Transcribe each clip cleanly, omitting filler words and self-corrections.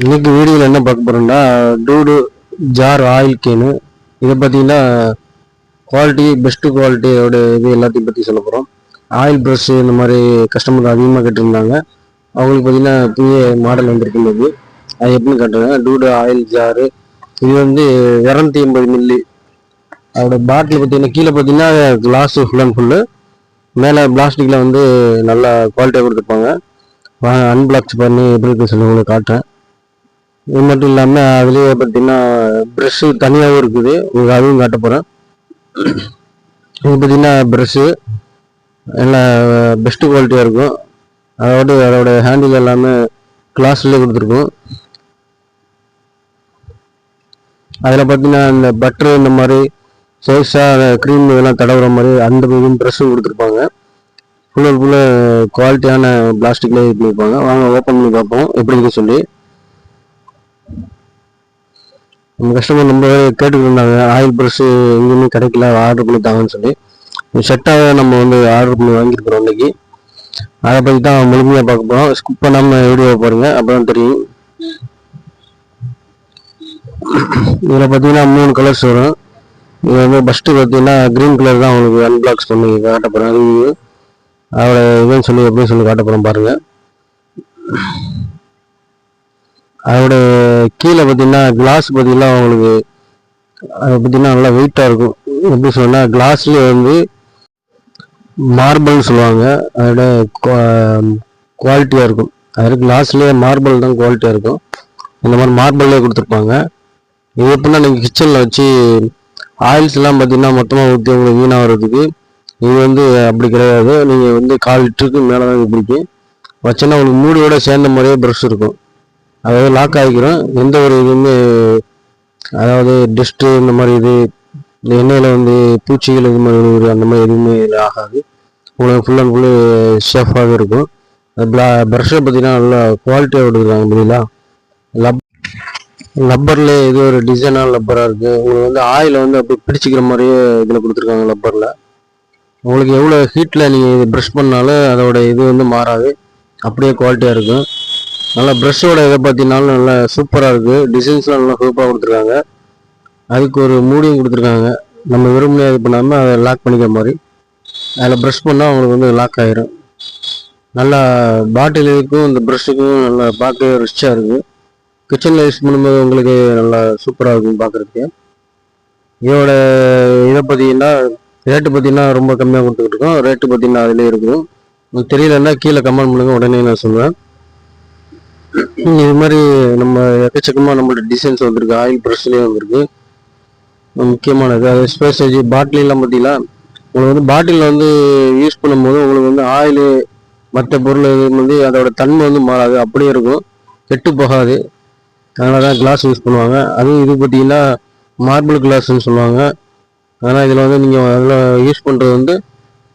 இன்னைக்கு வீடியோவில் என்ன பார்க்க போகிறோம்னா டூடு ஜார் ஆயில் கேனு. இதை பார்த்தீங்கன்னா குவாலிட்டி, பெஸ்ட்டு குவாலிட்டியோட இது எல்லாத்தையும் பற்றி சொல்ல போகிறோம். ஆயில் ப்ரஷ்ஷு இந்த மாதிரி கஸ்டமர் அதிகமாக கேட்டிருந்தாங்க. அவங்களுக்கு பார்த்தீங்கன்னா புதிய மாடல் வந்துருக்குள்ளது. அது எப்படின்னு காட்டுறேன். டூடு ஆயில் ஜாரு இது வந்து 280 மில்லி. அதோட பாட்டில் பார்த்தீங்கன்னா கீழே பார்த்தீங்கன்னா கிளாஸு ஃபுல் அண்ட் ஃபுல்லு, மேலே பிளாஸ்டிக்கில் வந்து நல்லா குவாலிட்டியாக கொடுத்துருப்பாங்க. அன்பிளாக்ஸ் பண்ணி எப்படி இருக்குன்னு சொல்லி உங்களுக்கு காட்டுறேன். இது மட்டும் இல்லாமல் அதுலேயே பார்த்தீங்கன்னா ப்ரெஷ்ஷு தனியாகவும் இருக்குது, உங்களுக்கு அதுவும் காட்ட போகிறேன். இது பார்த்தீங்கன்னா ப்ரெஷ்ஷு எல்லாம் பெஸ்ட்டு குவாலிட்டியாக இருக்கும். அதோட ஹேண்டில் எல்லாமே கிளாஸ்லேயே கொடுத்துருக்கும். அதில் பார்த்தீங்கன்னா இந்த பட்ரு இந்த மாதிரி சைஸாக க்ரீம் இதெல்லாம் தடவுற மாதிரி அந்த ப்ரெஷ்ஷும் கொடுத்துருப்பாங்க. ஃபுல் அண்ட் ஃபுல்லு குவாலிட்டியான பிளாஸ்டிக்லேயே இது பண்ணியிருப்பாங்க. வாங்க ஓப்பன் பண்ணி பார்ப்போம் எப்படி இருக்குன்னு சொல்லி. நம்ம கஸ்டமர் ரொம்ப கேட்டுக்கிட்டு இருந்தாங்க, ஆயில் ப்ரஷ்ஷு எங்கேயுமே கிடைக்கல, ஆர்டர் பண்ணி தாங்கன்னு சொல்லி. செட்டாக நம்ம வந்து ஆர்டர் பண்ணி வாங்கியிருக்கிறோம் இன்னைக்கு. அதை பற்றி தான் முழுமையாக பார்க்க போகிறோம். ஸ்கிப் பண்ணாமல் வீடியோவை பாருங்கள், அப்போ தான் தெரியும். இதில் பார்த்தீங்கன்னா 3 கலர்ஸ் வரும். இது வந்து ஃபஸ்ட்டு பார்த்தீங்கன்னா க்ரீன் கலர் தான் உங்களுக்கு அன்பாக்ஸ் பண்ணி காட்ட போகிறேன். ரிவ்யூ அதோட இதுன்னு சொல்லி எப்படின்னு சொல்லி காட்ட போகிறோம் பாருங்கள். அதோட கீழே பார்த்தீங்கன்னா கிளாஸ் பார்த்தீங்கன்னா உங்களுக்கு அது பார்த்தீங்கன்னா நல்லா வெயிட்டாக இருக்கும். எப்படி சொன்னால் கிளாஸ்லேயே வந்து மார்பிள்னு சொல்லுவாங்க, அதோட குவாலிட்டியாக இருக்கும். அது கிளாஸ்லேயே மார்பிள் தான் குவாலிட்டியாக இருக்கும். இந்த மாதிரி மார்பிள்லேயே கொடுத்துருப்பாங்க. இது எப்படின்னா நீங்கள் கிச்சனில் வச்சு ஆயில்ஸ்லாம் பார்த்தீங்கன்னா மொத்தமாக ஊற்றி உங்களுக்கு வீணாக வர்றதுக்கு. இது வந்து அப்படி கிடையாது. நீங்கள் வந்து 1/4 லிட்டருக்கு மேலே தான் இது பிடிக்கும். வச்சோன்னா உங்களுக்கு மூடியோட சேர்ந்த மாதிரியே ப்ரஷ் இருக்கும். அதாவது லாக் ஆகிக்கிறோம். எந்த ஒரு இதுவுமே, அதாவது டஸ்ட்டு இந்த மாதிரி இது, இந்த எண்ணெயில் வந்து பூச்சிகள் இது மாதிரி அந்த மாதிரி எதுவுமே இதில் ஆகாது. உங்களுக்கு ஃபுல் அண்ட் ஃபுல்லு சேஃபாகவே இருக்கும். ப்ரஷ்ஷை பார்த்தீங்கன்னா நல்லா குவாலிட்டியாக கொடுக்குறாங்க. பார்த்தீங்களா, லப்பர்லேயே இது ஒரு டிசைனான லப்பராக இருக்குது. உங்களுக்கு வந்து ஆயில் வந்து அப்படி பிடிச்சிக்கிற மாதிரியே இதில் கொடுத்துருக்காங்க லப்பரில். உங்களுக்கு எவ்வளோ ஹீட்டில் நீங்கள் இது ப்ரஷ் பண்ணாலும் அதோட இது வந்து மாறாது, அப்படியே குவாலிட்டியாக இருக்கும். நல்லா ப்ரஷ்ஷோட இதை பார்த்தீங்கன்னாலும் நல்லா சூப்பராக இருக்குது. டிசைன்ஸ்லாம் நல்லா சூப்பராக கொடுத்துருக்காங்க. அதுக்கு ஒரு மூடியும் கொடுத்துருக்காங்க. நம்ம விரும்பினே இது பண்ணாமல் அதை லாக் பண்ணிக்கிற மாதிரி. அதில் ப்ரஷ் பண்ணால் அவங்களுக்கு வந்து லாக் ஆகிரும். நல்லா பாட்டிலுக்கும் இந்த ப்ரஷ்ஷுக்கும் நல்லா பார்க்கவே ரிச்சாக இருக்குது. கிச்சனில் யூஸ் பண்ணும்போது உங்களுக்கு நல்லா சூப்பராக இருக்கும் பார்க்குறதுக்கு. இதோட இதை பார்த்தீங்கன்னா ரேட்டு பார்த்தீங்கன்னா ரொம்ப கம்மியாக கொடுத்துக்கிட்டு இருக்கோம். ரேட்டு பார்த்தீங்கன்னா அதிலே இருக்கும். உங்களுக்கு தெரியலன்னா கீழே கமெண்ட் பண்ணுங்கள், உடனே நான் சொல்லுவேன். இது மாதிரி நம்ம எக்கச்சக்கமாக நம்மளோட டிசைன்ஸ் வந்திருக்கு. ஆயில் ப்ரஷ்லேயே வந்திருக்கு. முக்கியமானது அது ஸ்பேசேஜ் பாட்டிலாம் பார்த்தீங்களா, உங்களுக்கு வந்து பாட்டிலில் வந்து யூஸ் பண்ணும்போது உங்களுக்கு வந்து ஆயில் மற்ற பொருள் இது வந்து அதோட தன்மை வந்து மாறாது, அப்படியே இருக்கும், கெட்டு போகாது. அதனால தான் கிளாஸ் யூஸ் பண்ணுவாங்க. அதுவும் இது பார்த்தீங்கன்னா மார்பிள் கிளாஸ்ன்னு சொல்லுவாங்க. அதனால் இதில் வந்து நீங்கள் அதில் யூஸ் பண்ணுறது வந்து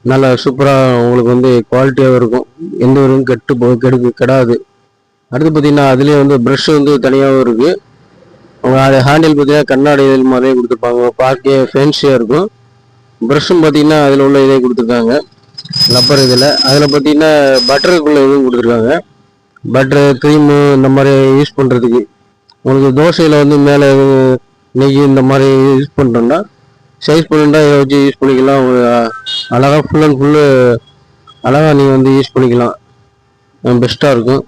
நல்லா சூப்பராக உங்களுக்கு வந்து குவாலிட்டியாகவும் இருக்கும். எந்த ஒரு கெடாது. அடுத்து பார்த்தீங்கன்னா அதுலேயே வந்து ப்ரஷ் வந்து தனியாகவும் இருக்குது. அது ஹேண்டில் பார்த்தீங்கன்னா கண்ணாடி இதில் மாதிரியே கொடுத்துருப்பாங்க, பார்க்க ஃபேன்சியாக இருக்கும். ப்ரஷ்ஷும் பார்த்தீங்கன்னா அதில் உள்ள இதே கொடுத்துருக்காங்க, லப்பர் இதில். அதில் பார்த்தீங்கன்னா பட்டருக்குள்ளே இதுவும் கொடுத்துருக்காங்க, பட்டரு க்ரீமு இந்த மாதிரி யூஸ் பண்ணுறதுக்கு. உங்களுக்கு தோசையில் வந்து மேலே நெய் இந்த மாதிரி யூஸ் பண்ணுறோன்னா சைஸ் பண்ணிட்டா இதை வச்சு யூஸ் பண்ணிக்கலாம். அழகாக ஃபுல் அண்ட் ஃபுல்லு அழகாக நீங்கள் வந்து யூஸ் பண்ணிக்கலாம். பெஸ்ட்டாக இருக்கும்.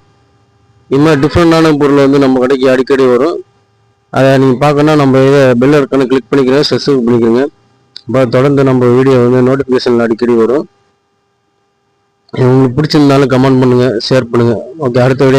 இது மாதிரி டிஃப்ரெண்டான பொருள் வந்து நம்ம கடைக்கு அடிக்கடி வரும். அதை நீங்கள் பார்க்கணுன்னா நம்ம இதை பெல் ஐக்கானை கிளிக் பண்ணிக்கிறேன், சப்ஸ்கிரைப் பண்ணிக்கிறேங்க. அப்போ தொடர்ந்து நம்ம வீடியோ வந்து நோட்டிஃபிகேஷனில் அடிக்கடி வரும். உங்களுக்கு பிடிச்சிருந்தாலும் கமெண்ட் பண்ணுங்கள், ஷேர் பண்ணுங்கள். ஓகே, அடுத்த வீடியோ